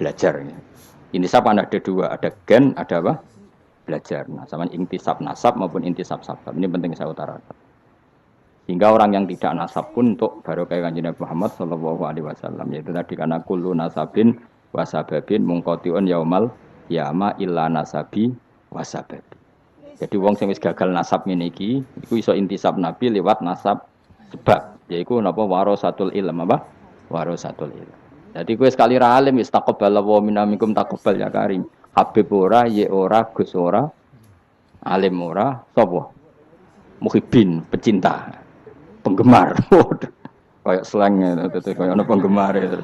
belajar. Intisab kan ada dua, ada gen, ada apa? Belajar. Nah, sama intisab nasab maupun intisab sabab. Ini penting saya utarakan. Sehingga orang yang tidak nasab pun untuk barokah kanjeng Nabi Muhammad sallallahu alaihi wasallam, yaitu tadi karena kullu nasabin wasababin mungqatiun yaumal yama illa nasabi wasababi. Jadi wong sing wis gagal nasab ngene iki iku iso intisab Nabi lewat nasab sebab, yaiku napa warasatul ilm apa? Warasatul ilm. Jadi kowe sekali ra alim wis taqabbal wa minamikum taqabbal ya karim. Habib ora, ye ora, Gus ora, alim ora, sapa? Muhibbin, pecinta, penggemar. Kayak slangnya itu kayak ana penggemar itu.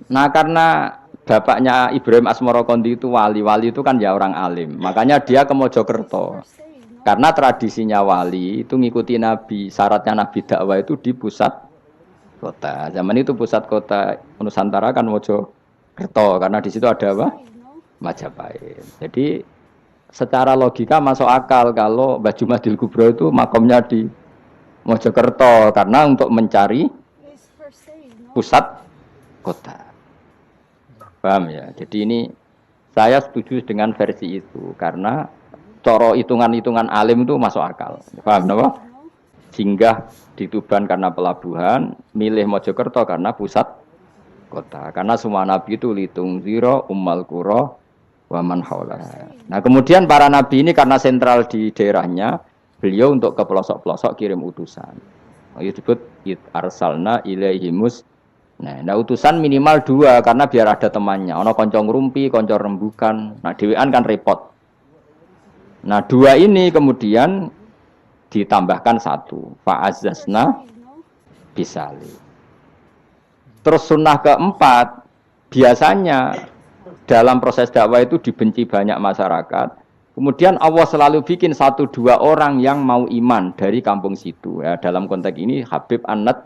Nah, karena bapaknya Ibrahim Asmorokondi itu wali itu kan ya orang alim. Makanya dia ke Mojokerto. Karena tradisinya wali itu ngikuti Nabi. Syaratnya Nabi dakwah itu di pusat kota. Zaman itu pusat kota Nusantara kan Mojokerto. Karena di situ ada apa? Majapahit. Jadi secara logika masuk akal kalau Mbah Jumadil Kubro itu makomnya di Mojokerto. Karena untuk mencari pusat kota. Paham ya? Jadi ini saya setuju dengan versi itu karena coro hitungan-hitungan alim itu masuk akal. Paham napa? Singgah di Tuban karena pelabuhan, milih Mojokerto karena pusat kota. Karena semua nabi itu litung ziro ummal qura wa man haulaha. Nah, kemudian para nabi ini karena sentral di daerahnya, beliau untuk ke pelosok-pelosok kirim utusan. Itu disebut arsalna ilaihimus. Nah, utusan minimal 2 karena biar ada temannya. Ono konco ngrumpi, konco rembukan. Nah, dhewean kan repot. Nah, 2 ini kemudian ditambahkan 1. Fa'azzazna bisali. Terus sunnah keempat, biasanya dalam proses dakwah itu dibenci banyak masyarakat. Kemudian Allah selalu bikin 1-2 orang yang mau iman dari kampung situ. Ya, dalam konteks ini Habib An-Nad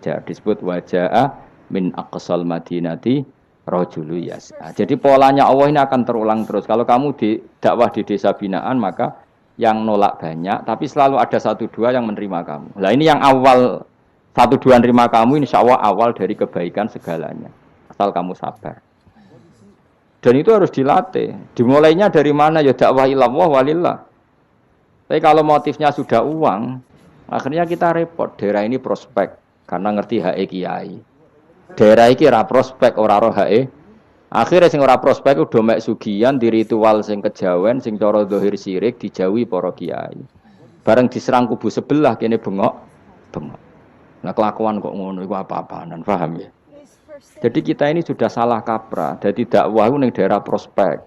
disebut wajah min aqsal madinati rajulu yas'a. Jadi polanya Allah ini akan terulang terus. Kalau kamu di dakwah di desa binaan maka yang nolak banyak, tapi selalu ada 1-2 yang menerima kamu. Nah, ini yang awal 1-2 menerima kamu, insya Allah awal dari kebaikan segalanya. Asal kamu sabar. Dan itu harus dilatih. Dimulainya dari mana? Ya dakwah ilallah walillah. Tapi kalau motifnya sudah uang, akhirnya kita repot. Daerah ini prospek karena ngerti HE kiai. Daerah iki ora prospek ora roh hae. Akhire sing ora prospek udah mek sugihan di ritual sing kejawen sing cara zahir syirik dijauhi para kiai. Bareng diserang kubu sebelah kene bengok. Nah kelakuan kok ngono iku apa-apaan, paham ya? Jadi kita ini sudah salah kaprah. Jadi dakwah ning daerah prospek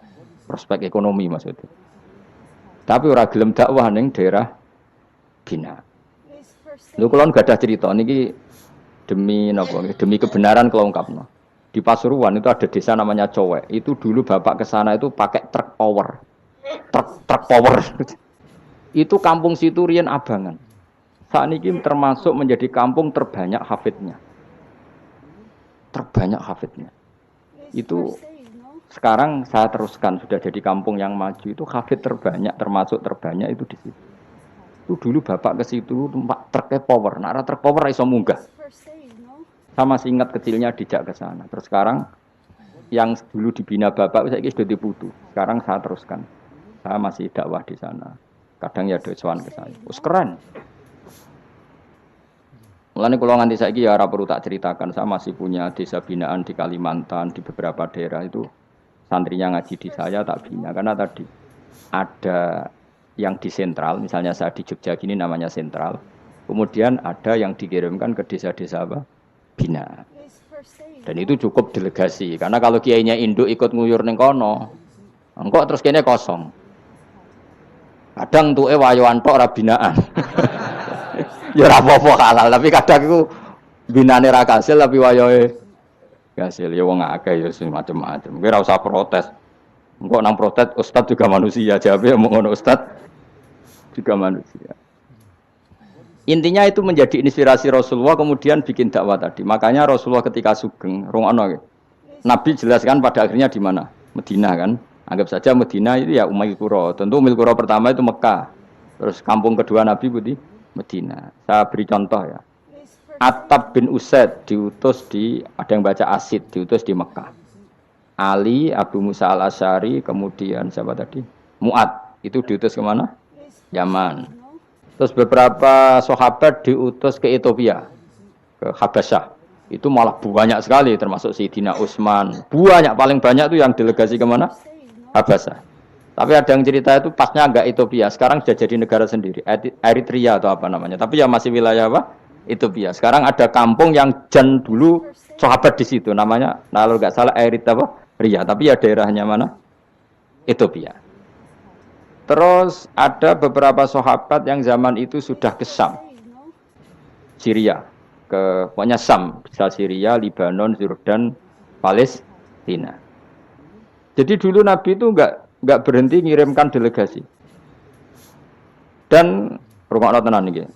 ekonomi maksudnya. Tapi ora gelem dakwah ning daerah bina. Lho kula gadah cerita niki demi kebenaran kalau ungkapno. Di Pasuruan itu ada desa namanya Cowek. Itu dulu bapak ke sana itu pakai truk power. Truk power. Itu kampung situ riyen abangan. Saat ini termasuk menjadi kampung terbanyak hafidnya. Itu sekarang saya teruskan sudah jadi kampung yang maju itu hafid terbanyak termasuk terbanyak itu di situ. Itu dulu bapak ke situ numpak truk power. Nah, truk power iso munggah. Sama masih ingat kecilnya dijak ke sana. Terus sekarang yang dulu dibina bapak saya sudah diputu. Sekarang saya teruskan. Saya masih dakwah di sana. Kadang ya doawan ke sana. Us keren. Mulane kula nganti saiki ya ora perlu tak ceritakan. Saya masih punya desa binaan di Kalimantan, di beberapa daerah itu santrinya ngaji di saya tak bina karena tadi ada yang di sentral, misalnya saya di Jogja gini namanya sentral. Kemudian ada yang dikirimkan ke desa-desa apa? Bina. Dan itu cukup delegasi karena kalau kiainya induk ikut nguyur ning kono engko terus kene kosong. Kadang tuke wayoan tok ora binaan. Ya ora apa-apa halal tapi kadang iku binane ra kasil tapi wayohe kasil ya wong akeh ya macam-macam. Kowe ora usah protes. Engko nang protes ustaz juga manusia jawabe mung ngono ustaz juga manusia. Intinya itu menjadi inspirasi Rasulullah kemudian bikin dakwah tadi. Makanya Rasulullah ketika sugeng, rungono Nabi jelaskan pada akhirnya di mana? Madinah kan. Anggap saja Madinah itu ya Umayyah Qura. Tentu Umayyah Qura pertama itu Mekah. Terus kampung kedua Nabi Budi Madinah. Saya beri contoh ya. Attab bin Usaid diutus di, ada yang baca Asid, diutus di Mekah. Ali, Abu Musa al-Asy'ari, kemudian siapa tadi? Mu'ad, itu diutus kemana? Yaman. Terus beberapa sahabat diutus ke Ethiopia, ke Habasyah. Itu malah banyak sekali, termasuk Sayyidina Utsman. Banyak, paling banyak itu yang delegasi kemana? Habasyah. Tapi ada yang cerita itu pasnya agak Ethiopia, sekarang sudah jadi negara sendiri, Eritrea atau apa namanya. Tapi ya masih wilayah apa? Ethiopia. Sekarang ada kampung yang jan dulu sahabat di situ, namanya, kalau nggak salah Eritrea. Tapi ya daerahnya mana? Ethiopia. Terus ada beberapa sahabat yang zaman itu sudah ke Syam, Syria, ke pokoknya Syam, bisa Syria, Lebanon, Jordan, Palestina. Jadi dulu Nabi itu nggak berhenti ngirimkan delegasi. Dan rungokno tenan iki.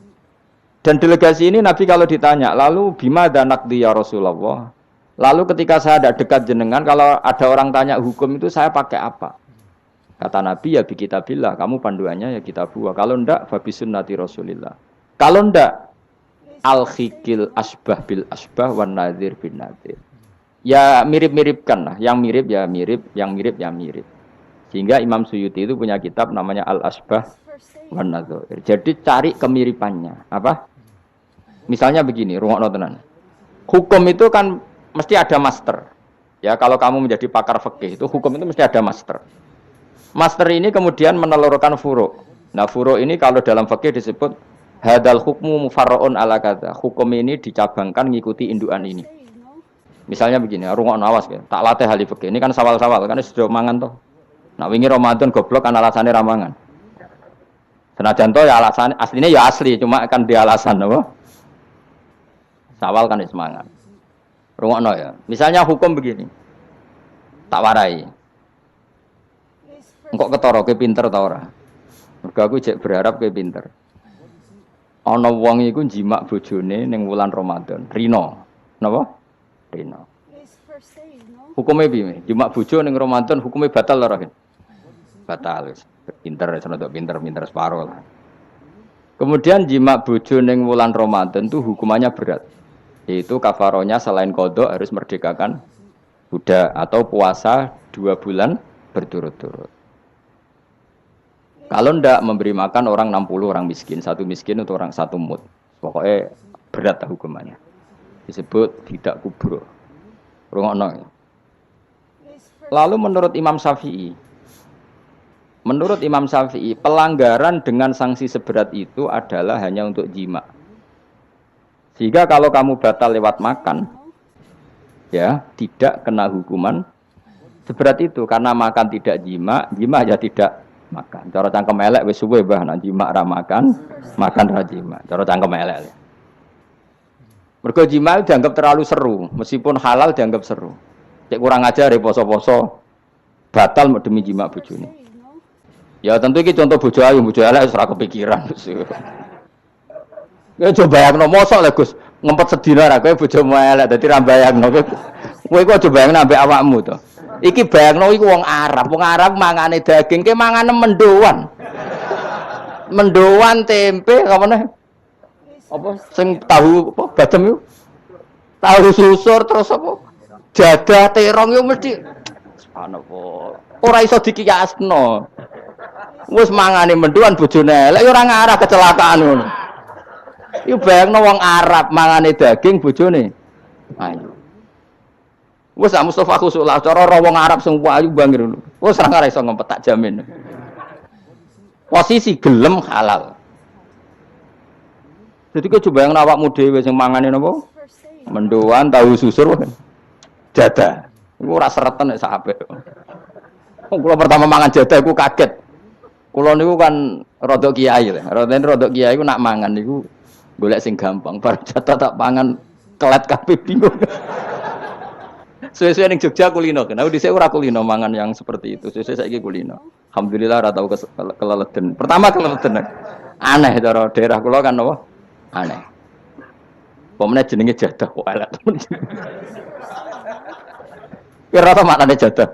Dan delegasi ini Nabi kalau ditanya, lalu bima danakdi ya Rasulullah. Lalu ketika saya ada dekat jenengan, kalau ada orang tanya hukum itu saya pakai apa? Kata Nabi, ya bi kitabillah, kamu panduannya ya kitabullah. Kalau ndak, fa bi sunnati Rasulillah. Kalau ndak, al-khikil asbah bil asbah wan nadhir bin nadhir. Ya mirip-miripkan lah, yang mirip ya mirip, yang mirip ya mirip. Sehingga Imam Suyuti itu punya kitab namanya Al-Asbah wan Nadhair. Jadi cari kemiripannya. Apa? Misalnya begini, rungokno tenan. Hukum itu kan mesti ada master. Ya, kalau kamu menjadi pakar fikih itu hukum itu mesti ada master. Master ini kemudian menelurkan furu'. Nah, furu' ini kalau dalam fikih disebut hadal hukmu mufarra'un ala kadza. Hukum ini dicabangkan ngikuti indukan ini. Misalnya begini, rungokno awas ya. Tak latih ahli fikih. Ini kan sawal-sawal, kan sudah mangan toh. Nah, wingi Ramadan goblok kan alasannya ramangan. Senajan toh ya alasan aslinya ya asli, cuma kan dia alasan apa? Sawal kan semangat. Rungokno ya. Misalnya hukum begini. Tak warai. Engkok ketara ke pinter ta ora? Mergo aku cek berharap ke pinter. Ana wong iku njimak bojone ning wulan Ramadan. Rino. Napa? Rino. Hukumnya piye? Njimak bojo ning Ramadan hukumnya batal ora? Batal wis. Pinter rada pinter separo lah. Kemudian njimak bojo ning wulan Ramadan itu hukumannya berat. Yaitu kafaronya selain qadha harus merdekakan budak atau puasa 2 bulan berturut-turut. Kalau ndak memberi makan orang 60 orang miskin, satu miskin untuk orang satu mud. Pokoknya berat hukumannya. Disebut tidak kubro. Rungokno. Lalu menurut Imam Syafi'i, pelanggaran dengan sanksi seberat itu adalah hanya untuk jima. Sehingga kalau kamu batal lewat makan, ya tidak kena hukuman seberat itu karena makan tidak jima aja tidak makan. Cara cangkem elek wis suwe bah nek jima ra makan ra jima. Cara cangkem elek. Mergo jima dianggap terlalu seru, meskipun halal dianggap seru. Cek kurang ajar poso-poso batal demi jima bojone. Ya tentu iki contoh bojo ayu, bojo elek wis ora kepikiran. Ya coba bayangno mosok lho Gus, ngempet sedina ra kowe bojomu elek dadi ra bayangno. Kowe kok coba bayangno ambek awakmu to. Iki bayangno iku wong Arab mangane daging, ke mangane mendoan. Mendoan tempe apa meneh? Apa sing tahu apa badem iku? Tahu susur terus apa? Jadah terong yo mesti subhanallah. Ora iso dikiyasno. Wis mangane mendoan bojone elek ora ngarah kecelakaan ngono. Iku bayangno wong Arab mangane daging bojone ayu. Wes Mustafa khusulah cara wong Arab sing ayu bangir ngono. Wes ora ngarep iso ngempet tak jamin. Posisi gelem halal. Jadi kok coba yang awakmu dhewe sing mangane napa? Mendoan tahu susur jadah. Iku ora sereten nek sak apik. Kula pertama mangan jadah iku kaget. Kula niku kan rada kiai lho. Rada kiai iku nak mangan niku golek sing gampang. Bar jatah tak pangan kelet kabeh bingung. Suwe-suwe ning Jogja kulino kan. Aku dhisik ora kulino mangan yang seperti itu. Suwe-suwe saiki kulino. Alhamdulillah ora tau keleleden. Pertama keleleden. Aneh cara daerah kula kan apa? Aneh. Pomene jenenge jadah kok elek temen. Kira apa maknane jadah?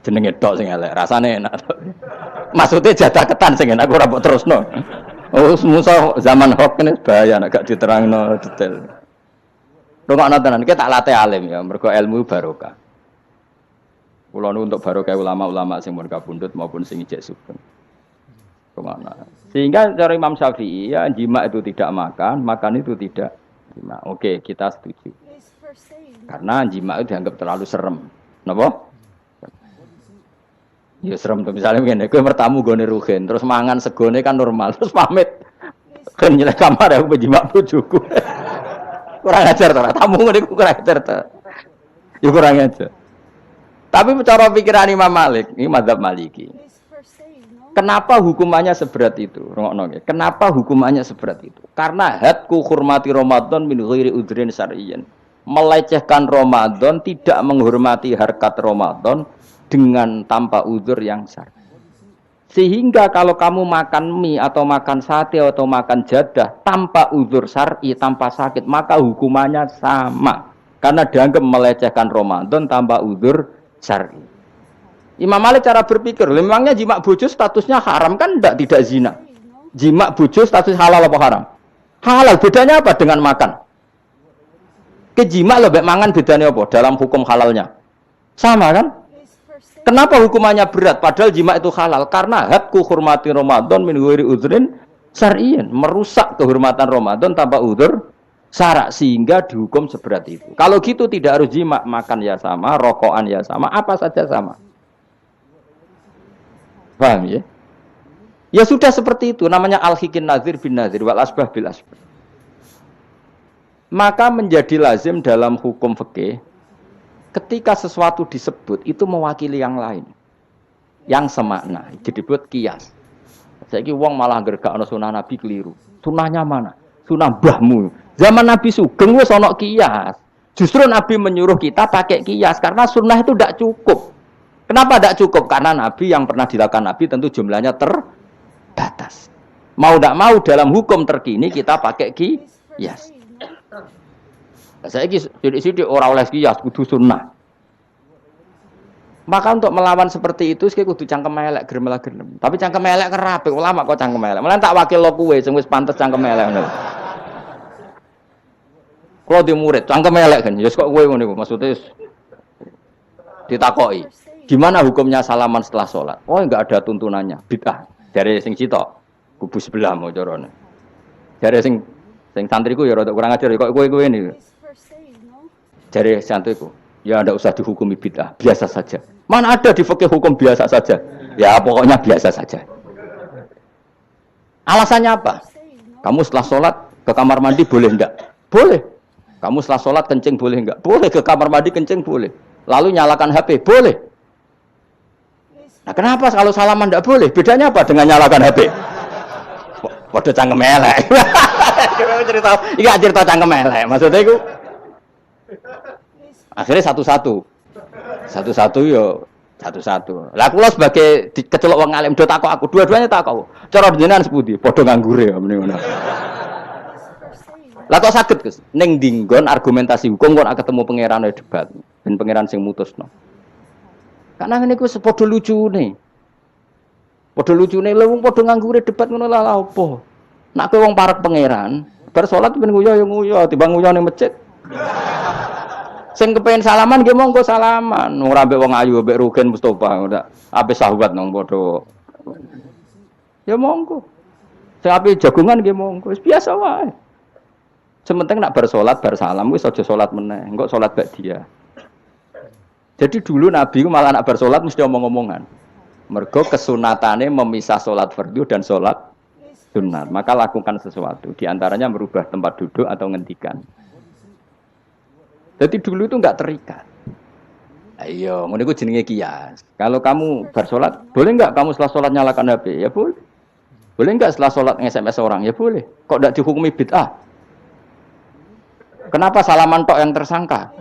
Jenenge tok sing elek, rasane enak. Maksudnya jadah ketan sing enak ora mbok terusno. Oh, musuh zaman hoax ini bahaya, gak diterangno detail. Rungokno tenan, kita tak latih alim ya, mergo ilmu barokah. Kula nu untuk barokah ulama-ulama sing mun kabundut maupun sing ijek sugeng. Rungokno. Sehingga cara Imam Syafi'i ya jima itu tidak makan, makan itu tidak jima. Oke, kita setuju. Karena jima itu dianggap terlalu serem. Napa? Ya serem tuh misalnya begini, kowe bertamu gone rugen, terus mangan segone kan normal, terus pamit. Kan nyelek kamar aku menjimak bojoku. Kurang ajar to, tamu ngene kurang ajar to. Ya kurang ajar. Tapi cara pikiran Imam Malik, ini mazhab Maliki. Kenapa hukumannya seberat itu? Rungokno nggih. Kenapa hukumannya seberat itu? Karena hadku hurmati Ramadan min ghairi udhrin syar'iyyin. Melecehkan Ramadan, tidak menghormati harkat Ramadan dengan tanpa uzur yang syar'i. Sehingga kalau kamu makan mie atau makan sate atau makan jadah tanpa uzur syar'i, tanpa sakit, maka hukumannya sama. Karena dianggap melecehkan Ramadan tanpa uzur syar'i. Imam Malik cara berpikir, memangnya jima bojo statusnya haram kan tidak zina. Jima bojo status halal apa haram? Halal, bedanya apa dengan makan? Kejima lebih mangan bedanya apa dalam hukum halalnya? Sama kan? Kenapa hukumannya berat? Padahal jima itu halal. Karena hadku hurmati Ramadan min ghairi udhrin syar'iyyin. Merusak kehormatan Ramadan tanpa uzur syarak. Sehingga dihukum seberat itu. Kalau gitu tidak harus jima. Makan ya sama, rokokan ya sama, apa saja sama. Paham ya? Ya sudah seperti itu. Namanya al-hikin nazir bin nazir. Wal asbah bil asbah. Maka menjadi lazim dalam hukum fikih. Ketika sesuatu disebut itu mewakili yang lain, yang semakna, jadi buat kias. Saiki wong malah gergakno sunah Nabi keliru. Sunahnya mana? Sunah mbahmu. Zaman Nabi Sugeng wis ana kias. Justru Nabi menyuruh kita pakai kias karena sunnah itu tidak cukup. Kenapa tidak cukup? Karena Nabi yang pernah dilakukan Nabi tentu jumlahnya terbatas. Mau tidak mau dalam hukum terkini kita pakai kias. Saya sidik-sidik orang oleh kias kudu sunnah. Maka untuk melawan seperti itu saya kudu cangkem elek gerem. Tapi cangkem elek kerape ulama kok cangkem elek. Malah tak wakil lo kowe sing wis pantes cangkem elek ngono. Kalau di murid cangkem elek kan, ya kok kowe ngono iku maksudnya ditakoki. Gimana hukumnya salaman setelah sholat? Oh enggak ada tuntunannya, bid'ah. Dari sing cita kubu sebelah mau carane. Dari sing santriku ya rada kurang ajar kok kowe ini. Dari santriku, ya ndak usah dihukumi bid'ah, biasa saja. Mana ada di fikih hukum biasa saja? Ya pokoknya biasa saja. Alasannya apa? Kamu setelah sholat ke kamar mandi boleh enggak? Boleh. Kamu setelah sholat kencing boleh enggak? Boleh. Ke kamar mandi kencing boleh. Lalu nyalakan HP boleh. Nah kenapa kalau salaman enggak boleh? Bedanya apa dengan nyalakan HP? Waduh cangkem elek. Iya cerita cangkem elek. Maksudnya itu akhirnya satu-satu yo satu-satu. Lah kula sebagai kecelok wong alim do takok aku, dua-duanya takok. Cara jenengan sepundi? Padha nganggure ya mrene ngono. Lah kok saged Gus? Ning dinggon argumentasi hukum kok ketemu pangeran debat, ben pangeran sing mutusno. Karena ngene iku sepadha lucune. Padha lucune lha wong padha nganggure debat ngono lah opo. Nek kowe wong parek pangeran, bar salat ben nguyu ya nguyu, timbang nguyu ning masjid. Sing kepengin salaman nggih monggo salaman. Ora mbek wong ayu mbek Rugen Mustofa ora ape sahabat nang padha. Ya monggo. Sing ape jagungan nggih monggo. Wis biasa wae. Sementing nak bar salat bar salam wis aja salat meneh. Engko salat bak dia. Jadi dulu Nabi ku malah nak bar salat mesti omong-omongan. Mergo kesunatane memisah salat fardu dan salat sunat. Maka lakukan sesuatu. Di antaranya merubah tempat duduk atau ngendikan. Jadi dulu itu enggak terikat. Ayo, ngono iku jenenge kias. Kalau kamu bersolat, boleh enggak kamu setelah sholat nyalakan HP? Ya boleh. Boleh enggak setelah sholat nge-SMS orang? Ya boleh. Kok enggak dihukumi bid'ah? Kenapa salaman tok yang tersangka?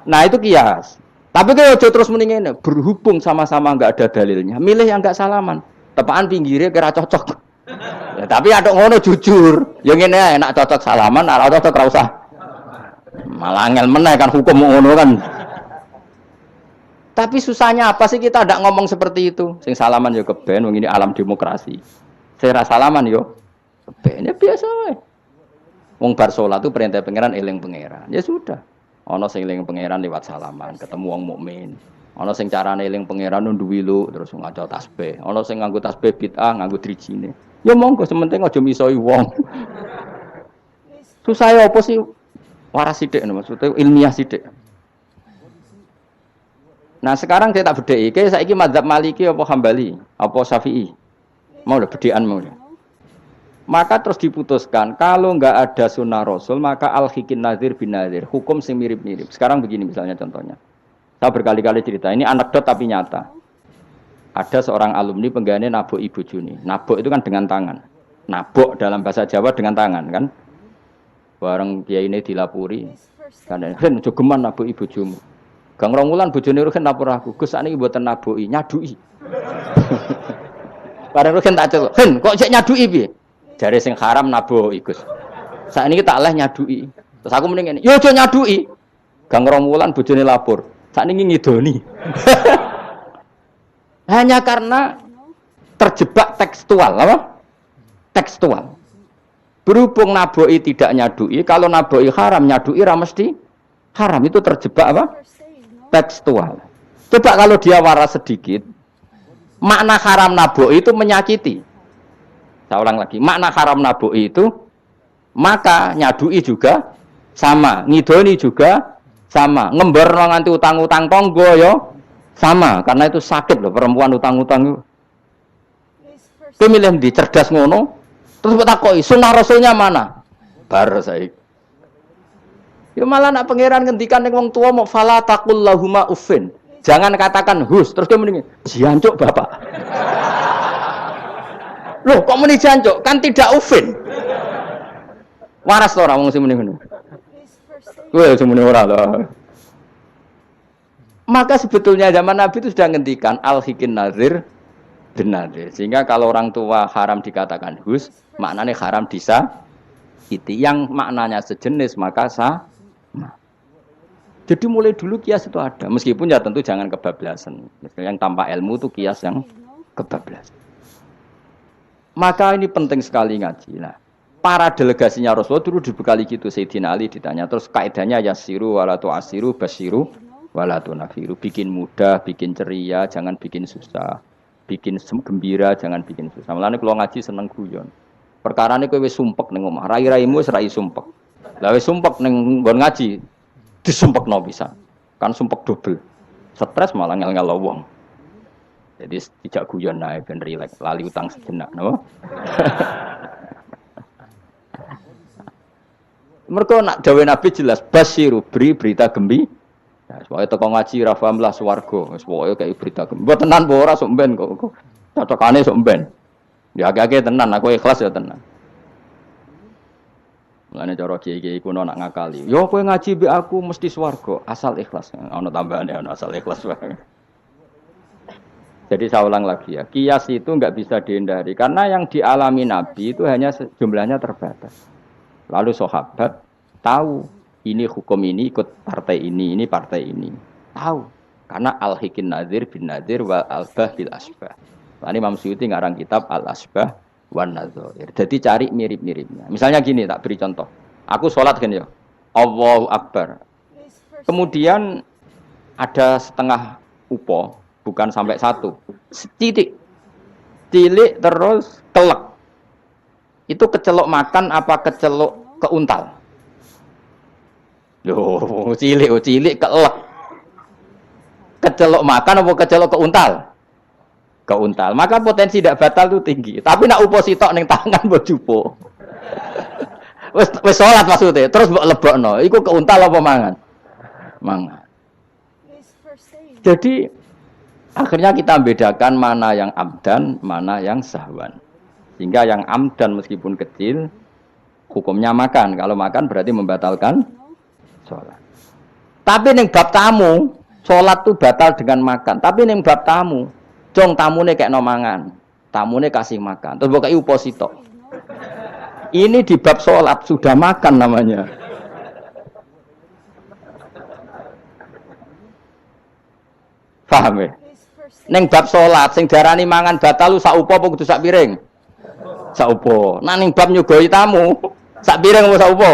Nah, itu kias. Tapi kalau terus mendingin berhubung sama-sama enggak ada dalilnya, milih yang enggak salaman. Tepaan pinggirnya kira cocok. Ya, tapi ada ngono jujur. Yang ini enak cocok salaman, ora cocok ora usah. Malah angel meneh kan hukum ngono kan. Tapi susahnya apa sih kita tidak ngomong seperti itu? Sing salaman ya keben wong ini alam demokrasi. Saya salaman yo. Ini biasa wae. Wong bar salat itu perintah pangeran eling pangeran. Ya sudah. Ana sing eling pangeran lewat salaman, ketemu wong mukmin. Ana sing carane eling pangeran nduwi lu terus ngaca tasbih. Ana sing nganggo tasbih bid'ah, nganggo drijine. Ya monggo sementing aja misoi wong. Susah apa sih? Waras sithik maksudnya ilmiah sithik. Nah, sekarang saya tak bedheki, kayak saiki mazhab Maliki apa Hambali, apa Syafi'i. Mau lho bedhekan mau. Maka terus diputuskan, kalau enggak ada sunnah Rasul, maka al-hikin nazir bin nazir. Hukum sing mirip-mirip. Sekarang begini misalnya contohnya. Saya berkali-kali cerita, ini anekdot tapi nyata. Ada seorang alumni penggaweane nabok ibu Juni. Nabok itu kan dengan tangan. Nabok dalam bahasa Jawa dengan tangan kan. Bareng kiai ini dilapuri. Kan hen jogeman nabok ibu Jumu. Gang Romulan bojone Ruhin lapor aku, Gus sakniki mboten naboki, nyaduki. Bareng Ruhin tak celuk, "Hen, kok cek nyaduki piye?" Jare sing haram naboki, Gus. Sakniki tak leh nyaduki. Terus aku mending ngene, "Yo aja nyaduki." Gang Romulan bojone lapor, sakniki ngidoni. Hanya karena terjebak tekstual, apa? Tekstual. Berhubung naboki tidak nyaduki, kalau naboki haram nyaduki ra mesti haram, itu terjebak apa? Tekstual. Coba kalau dia waras sedikit, makna haram naboki itu menyakiti. Saya ulang lagi, makna haram naboki itu maka nyadui juga sama, ngidoni juga sama, ngember nganti utang-utang tonggo yo sama, karena itu sakit loh perempuan utang-utang. Kowe milih ndi cerdas ngono, terus takoki sunnah rasulnya mana? Bar saiki. Ya malah nak pangeran ngendikan ning wong tua mau fala taqul lahuma uffin. Jangan katakan hus, terus dia mending jancuk bapak. Loh, kok muni jancuk? Kan tidak uffin. Waras to ora wong sing muni ngono. Kowe sing muni ora lho. Maka sebetulnya zaman Nabi itu sudah ngendikan al-hikin nazir bin nazir. Sehingga kalau orang tua haram dikatakan hus, maknanya haram disakiti. Yang maknanya sejenis maka sah. Jadi mulai dulu kias itu ada, meskipun ya tentu jangan kebablasan. Misalnya yang tanpa ilmu itu kias yang kebablasan. Maka ini penting sekali ngaji. Nah, para delegasinya Rasulullah dulu dibekali gitu. Sayyidina Ali ditanya, terus kaidahnya yasiru walatu asiru basiru walatu nafiru. Bikin mudah, bikin ceria, jangan bikin susah. Bikin gembira, jangan bikin susah. Mulane kalau ngaji seneng guyon. Perkara ini kowe wis sumpek ning omah, rai-raimu wis rai sumpek. Lah wis sumpek ning nggon ngaji, disumpekno bisa. Kan sumpek double. Stres malah ngel-ngel wong. Jadi tidak guyon nae ben rileks, lali utang sejenak, napa? Mergo nak dawuh Nabi jelas basiru berita gembira. Ya pokoke teko ngaji ra paham lah swarga, wis pokoke kayak berita gembira. Mbok tenan apa ora sok mben kok. Cocokane sok mben. Ya agak-agak tenan, aku ikhlas ya tenan. Mulane cara kiai-kiai kuno nak ngakali. Yo kowe ngaji mbek aku mesti swarga, asal ikhlas. Ana tambahane ana asal ikhlas wae. Jadi saya ulang lagi ya, kias itu enggak bisa dihindari karena yang dialami Nabi itu hanya jumlahnya terbatas. Lalu sahabat tahu ini hukum ini ikut partai ini partai ini. Tahu karena al-hikin nazir bin nazir wal albah bil asbah. Ini Imam Suyuti ngarang kitab al-asbah wan nadzair. Jadi cari mirip-miripnya. Misalnya gini, tak beri contoh. Aku sholat kan ya, Allahu Akbar. Kemudian ada setengah upo, bukan sampai satu, titik, cilik terus kelek. Itu kecelok makan apa kecelok keuntal? Loh, cilik kelek. Kecelok makan apa kecelok keuntal? Keuntal. Maka potensi tidak batal itu tinggi. Tapi nak upo sitok ning tangan mbok jupo. Wis salat maksudnya, terus mbok lebokno. Iku keuntal apa mangan? Mangan. Jadi akhirnya kita bedakan mana yang amdan, mana yang sahwan. Sehingga yang amdan meskipun kecil hukumnya makan. Kalau makan berarti membatalkan sholat. Tapi ning bab tamu, sholat itu batal dengan makan. Tapi ning bab tamu, jong tamune kayak nomangan, tamune kasih makan. Terus bukai uposito. Ini di bab sholat sudah makan namanya. Paham ya? Neng bab sholat, sing darani mangan batal lu sak upo apa kudu sak piring? saupo. Nah ning bab nyugoi tamu, sak pireng apa saupo?